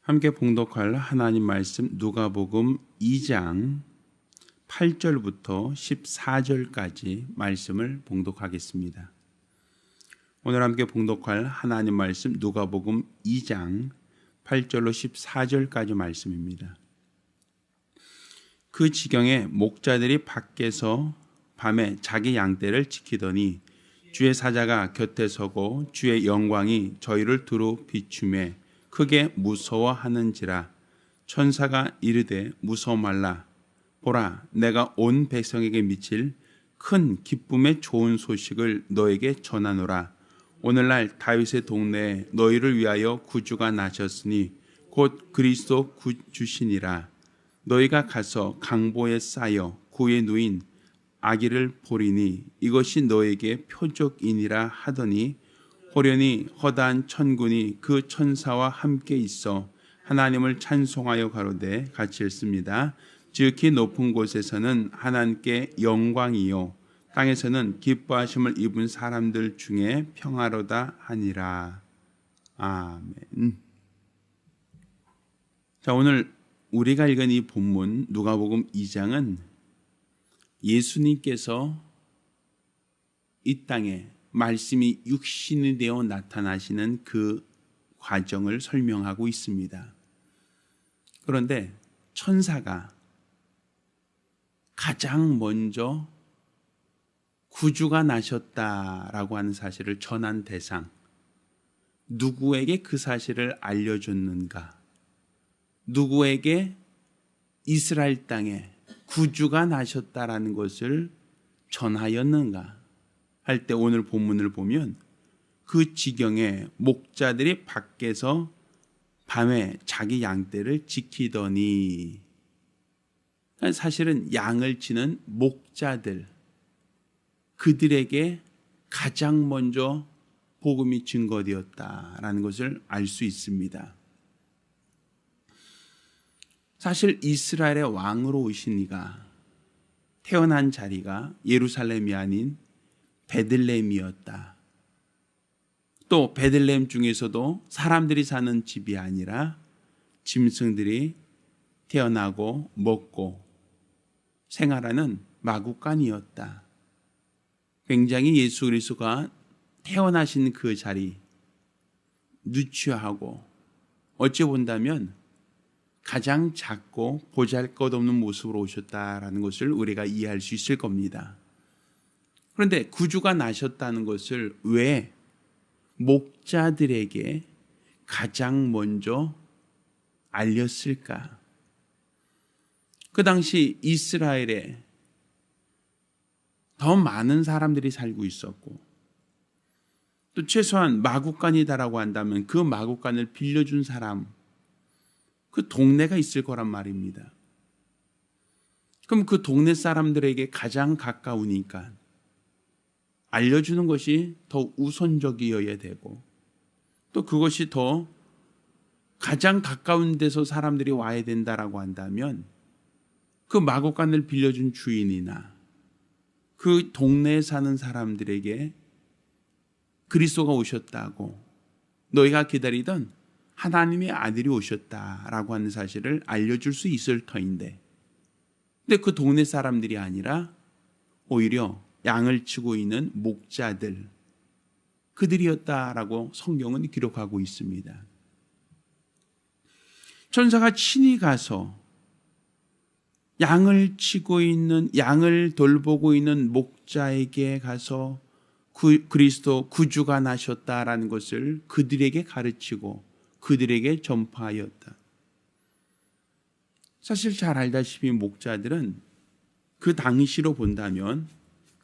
함께 봉독할 하나님 말씀 누가복음 2장 8절부터 14절까지 말씀을 봉독하겠습니다. 오늘 함께 봉독할 하나님 말씀 누가복음 2장 8절로 14절까지 말씀입니다. 그 지경에 목자들이 밖에서 밤에 자기 양떼를 지키더니 주의 사자가 곁에 서고 주의 영광이 저희를 두루 비추매 크게 무서워하는지라. 천사가 이르되 무서워 말라. 보라, 내가 온 백성에게 미칠 큰 기쁨의 좋은 소식을 너에게 전하노라. 오늘날 다윗의 동네에 너희를 위하여 구주가 나셨으니 곧 그리스도 주시니라. 너희가 가서 강보에 쌓여 구에 누인 아기를 보리니 이것이 너에게 표적이니라 하더니 호련히 허다한 천군이 그 천사와 함께 있어 하나님을 찬송하여 가로되 같이 읽습니다. 지극히 높은 곳에서는 하나님께 영광이요 땅에서는 기뻐하심을 입은 사람들 중에 평화로다 하니라. 아멘. 자, 오늘 우리가 읽은 이 본문 누가복음 2장은 예수님께서 이 땅에 말씀이 육신이 되어 나타나시는 그 과정을 설명하고 있습니다. 그런데 천사가 가장 먼저 구주가 나셨다라고 하는 사실을 전한 대상, 누구에게 그 사실을 알려줬는가? 누구에게 이스라엘 땅에 구주가 나셨다라는 것을 전하였는가 할 때 오늘 본문을 보면 그 지경에 목자들이 밖에서 밤에 자기 양떼를 지키더니, 사실은 양을 치는 목자들, 그들에게 가장 먼저 복음이 증거되었다라는 것을 알 수 있습니다. 사실 이스라엘의 왕으로 오신 이가 태어난 자리가 예루살렘이 아닌 베들레헴이었다. 또 베들레헴 중에서도 사람들이 사는 집이 아니라 짐승들이 태어나고 먹고 생활하는 마구간이었다. 굉장히 예수 그리스도가 태어나신 그 자리 누추하고 어찌 본다면 가장 작고 보잘것없는 모습으로 오셨다라는 것을 우리가 이해할 수 있을 겁니다. 그런데 구주가 나셨다는 것을 왜 목자들에게 가장 먼저 알렸을까? 그 당시 이스라엘에 더 많은 사람들이 살고 있었고, 또 최소한 마구간이다라고 한다면 그 마구간을 빌려준 사람, 그 동네가 있을 거란 말입니다. 그럼 그 동네 사람들에게 가장 가까우니까 알려주는 것이 더 우선적이어야 되고, 또 그것이 더 가장 가까운 데서 사람들이 와야 된다라고 한다면 그 마구간을 빌려준 주인이나 그 동네에 사는 사람들에게 그리스도가 오셨다고, 너희가 기다리던 하나님의 아들이 오셨다라고 하는 사실을 알려줄 수 있을 터인데, 근데 그 동네 사람들이 아니라 오히려 양을 치고 있는 목자들, 그들이었다라고 성경은 기록하고 있습니다. 천사가 친히 가서 양을 치고 있는, 양을 돌보고 있는 목자에게 가서 그리스도 구주가 나셨다라는 것을 그들에게 가르치고 그들에게 전파하였다. 사실 잘 알다시피 목자들은 그 당시로 본다면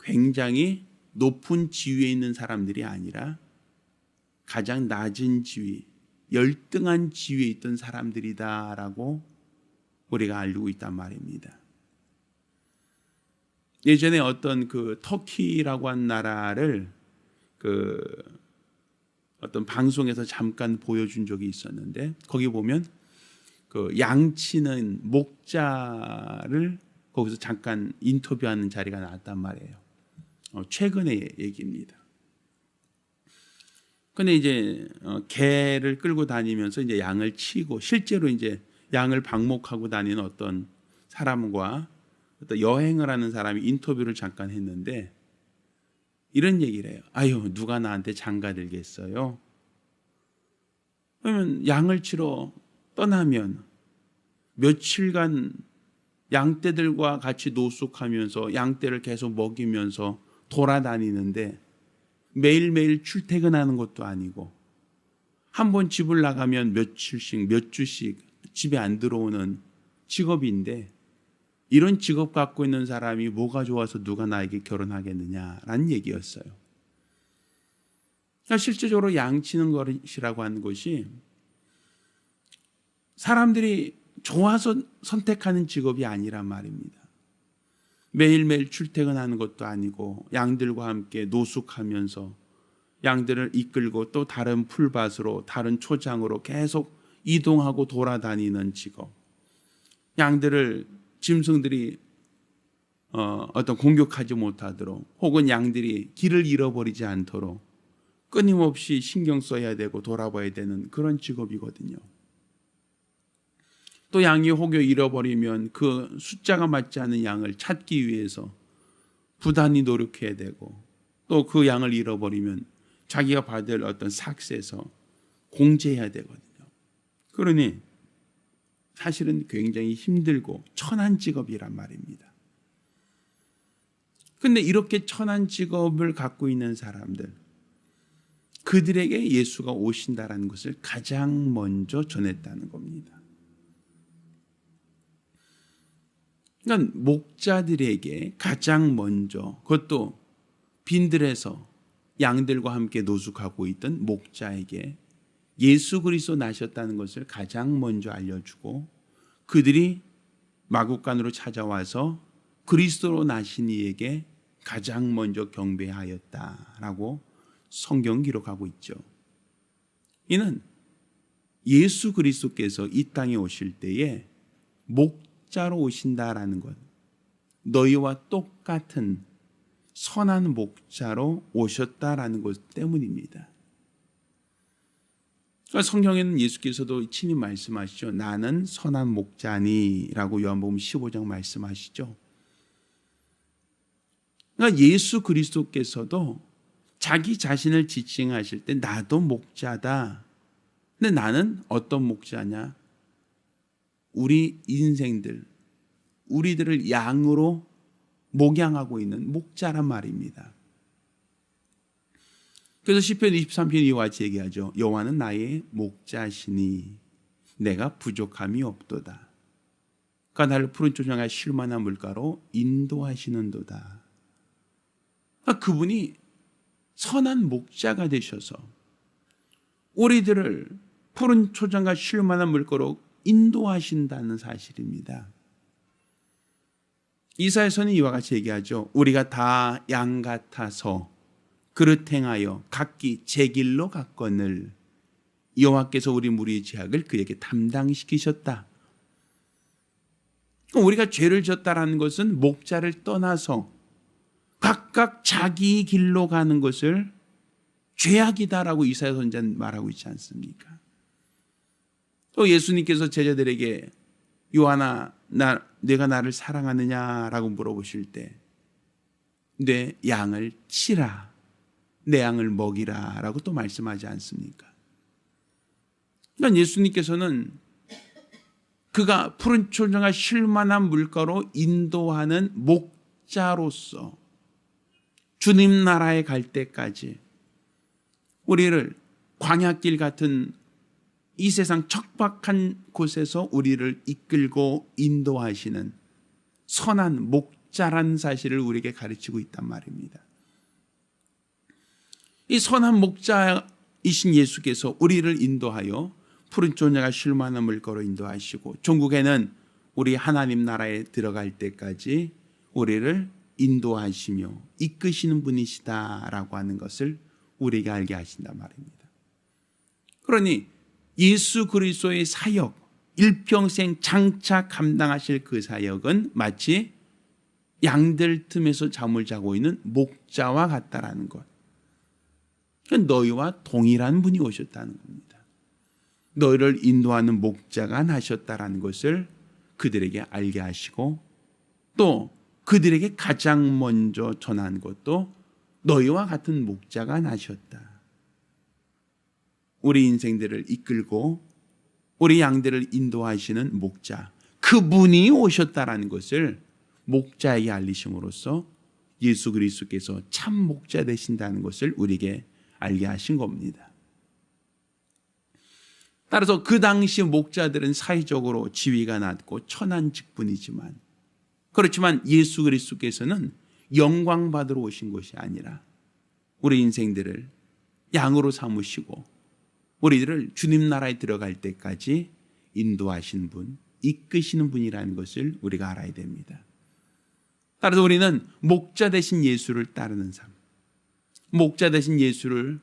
굉장히 높은 지위에 있는 사람들이 아니라 가장 낮은 지위, 열등한 지위에 있던 사람들이다라고 우리가 알고 있단 말입니다. 예전에 어떤 그 터키라고 한 나라를 어떤 방송에서 잠깐 보여준 적이 있었는데, 거기 보면 그 양치는 목자를 거기서 잠깐 인터뷰하는 자리가 나왔단 말이에요. 최근의 얘기입니다. 근데 이제 개를 끌고 다니면서 이제 양을 치고 실제로 이제 양을 방목하고 다니는 어떤 사람과 어떤 여행을 하는 사람이 인터뷰를 잠깐 했는데 이런 얘기를 해요. 아유, 누가 나한테 장가 들겠어요? 그러면 양을 치러 떠나면 며칠간 양떼들과 같이 노숙하면서 양떼를 계속 먹이면서 돌아다니는데 매일매일 출퇴근하는 것도 아니고 한 번 집을 나가면 며칠씩 몇 주씩 집에 안 들어오는 직업인데 이런 직업 갖고 있는 사람이 뭐가 좋아서 누가 나에게 결혼하겠느냐라는 얘기였어요. 그러니까 실제적으로 양치는 것이라고 하는 것이 사람들이 좋아서 선택하는 직업이 아니란 말입니다. 매일매일 출퇴근하는 것도 아니고 양들과 함께 노숙하면서 양들을 이끌고 또 다른 풀밭으로 다른 초장으로 계속 이동하고 돌아다니는 직업. 양들을 짐승들이 어떤 공격하지 못하도록 혹은 양들이 길을 잃어버리지 않도록 끊임없이 신경 써야 되고 돌아봐야 되는 그런 직업이거든요. 또 양이 혹여 잃어버리면 그 숫자가 맞지 않는 양을 찾기 위해서 부단히 노력해야 되고 또 그 양을 잃어버리면 자기가 받을 어떤 삭세에서 공제해야 되거든요. 그러니 사실은 굉장히 힘들고 천한 직업이란 말입니다. 그런데 이렇게 천한 직업을 갖고 있는 사람들, 그들에게 예수가 오신다라는 것을 가장 먼저 전했다는 겁니다. 그러니까 목자들에게 가장 먼저, 그것도 빈들에서 양들과 함께 노숙하고 있던 목자에게 예수 그리스도 나셨다는 것을 가장 먼저 알려주고 그들이 마국간으로 찾아와서 그리스도로 나신 이에게 가장 먼저 경배하였다라고 성경 기록하고 있죠. 이는 예수 그리스도께서 이 땅에 오실 때에 목자로 오신다라는 것, 너희와 똑같은 선한 목자로 오셨다라는 것 때문입니다. 성경에는 예수께서도 친히 말씀하시죠. 나는 선한 목자니라고 요한복음 15장 말씀하시죠. 그러니까 예수 그리스도께서도 자기 자신을 지칭하실 때 나도 목자다. 근데 나는 어떤 목자냐? 우리 인생들, 우리들을 양으로 목양하고 있는 목자란 말입니다. 그래서 시편 23편 이와 같이 얘기하죠. 여호와는 나의 목자시니 내가 부족함이 없도다. 그가 나를 푸른 초장과 쉴만한 물가로 인도하시는도다. 그러니까 그분이 선한 목자가 되셔서 우리들을 푸른 초장과 쉴만한 물가로 인도하신다는 사실입니다. 이사야서는 이와 같이 얘기하죠. 우리가 다 양 같아서 그릇 행하여 각기 제 길로 갔거늘 여호와께서 우리 무리의 죄악을 그에게 담당시키셨다. 우리가 죄를 졌다라는 것은 목자를 떠나서 각각 자기 길로 가는 것을 죄악이다라고 이사야 선지자는 말하고 있지 않습니까? 또 예수님께서 제자들에게 요한아, 내가 나를 사랑하느냐라고 물어보실 때 내 양을 치라, 내 양을 먹이라 라고 또 말씀하지 않습니까? 그러니까 예수님께서는 그가 푸른 초장과 쉴만한 물가로 인도하는 목자로서 주님 나라에 갈 때까지 우리를 광야길 같은 이 세상 척박한 곳에서 우리를 이끌고 인도하시는 선한 목자라는 사실을 우리에게 가르치고 있단 말입니다. 이 선한 목자이신 예수께서 우리를 인도하여 푸른 초장과 쉴만한 물가로 인도하시고 종국에는 우리 하나님 나라에 들어갈 때까지 우리를 인도하시며 이끄시는 분이시다라고 하는 것을 우리에게 알게 하신단 말입니다. 그러니 예수 그리스도의 사역, 일평생 장차 감당하실 그 사역은 마치 양들 틈에서 잠을 자고 있는 목자와 같다라는 것. 너희와 동일한 분이 오셨다는 겁니다. 너희를 인도하는 목자가 나셨다라는 것을 그들에게 알게 하시고, 또 그들에게 가장 먼저 전한 것도 너희와 같은 목자가 나셨다. 우리 인생들을 이끌고 우리 양들을 인도하시는 목자, 그분이 오셨다라는 것을 목자에게 알리심으로써 예수 그리스도께서 참 목자 되신다는 것을 우리에게 알게 하신 겁니다. 따라서 그 당시 목자들은 사회적으로 지위가 낮고 천한 직분이지만, 그렇지만 예수 그리스도께서는 영광 받으러 오신 것이 아니라 우리 인생들을 양으로 삼으시고 우리들을 주님 나라에 들어갈 때까지 인도하시는 분, 이끄시는 분이라는 것을 우리가 알아야 됩니다. 따라서 우리는 목자 되신 예수를 따르는 삶, 목자 되신 예수를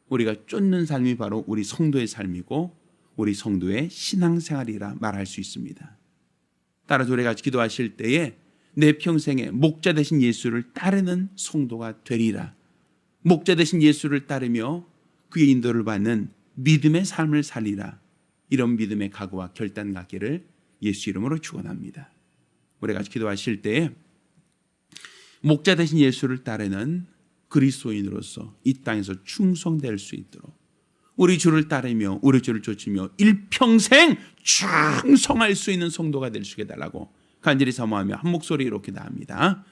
우리가 쫓는 삶이 바로 우리 성도의 삶이고 우리 성도의 신앙생활이라 말할 수 있습니다. 따라서 우리가 기도하실 때에 내 평생에 목자 되신 예수를 따르는 성도가 되리라, 목자 되신 예수를 따르며 그의 인도를 받는 믿음의 삶을 살리라, 이런 믿음의 각오와 결단 갖기를 예수 이름으로 축원합니다. 우리가 기도하실 때에 목자 되신 예수를 따르는 그리스도인으로서 이 땅에서 충성될 수 있도록 우리 주를 따르며 우리 주를 쫓으며 일평생 충성할 수 있는 성도가 될 수 있게 해달라고 간절히 사모하며 한 목소리 이렇게 나옵니다.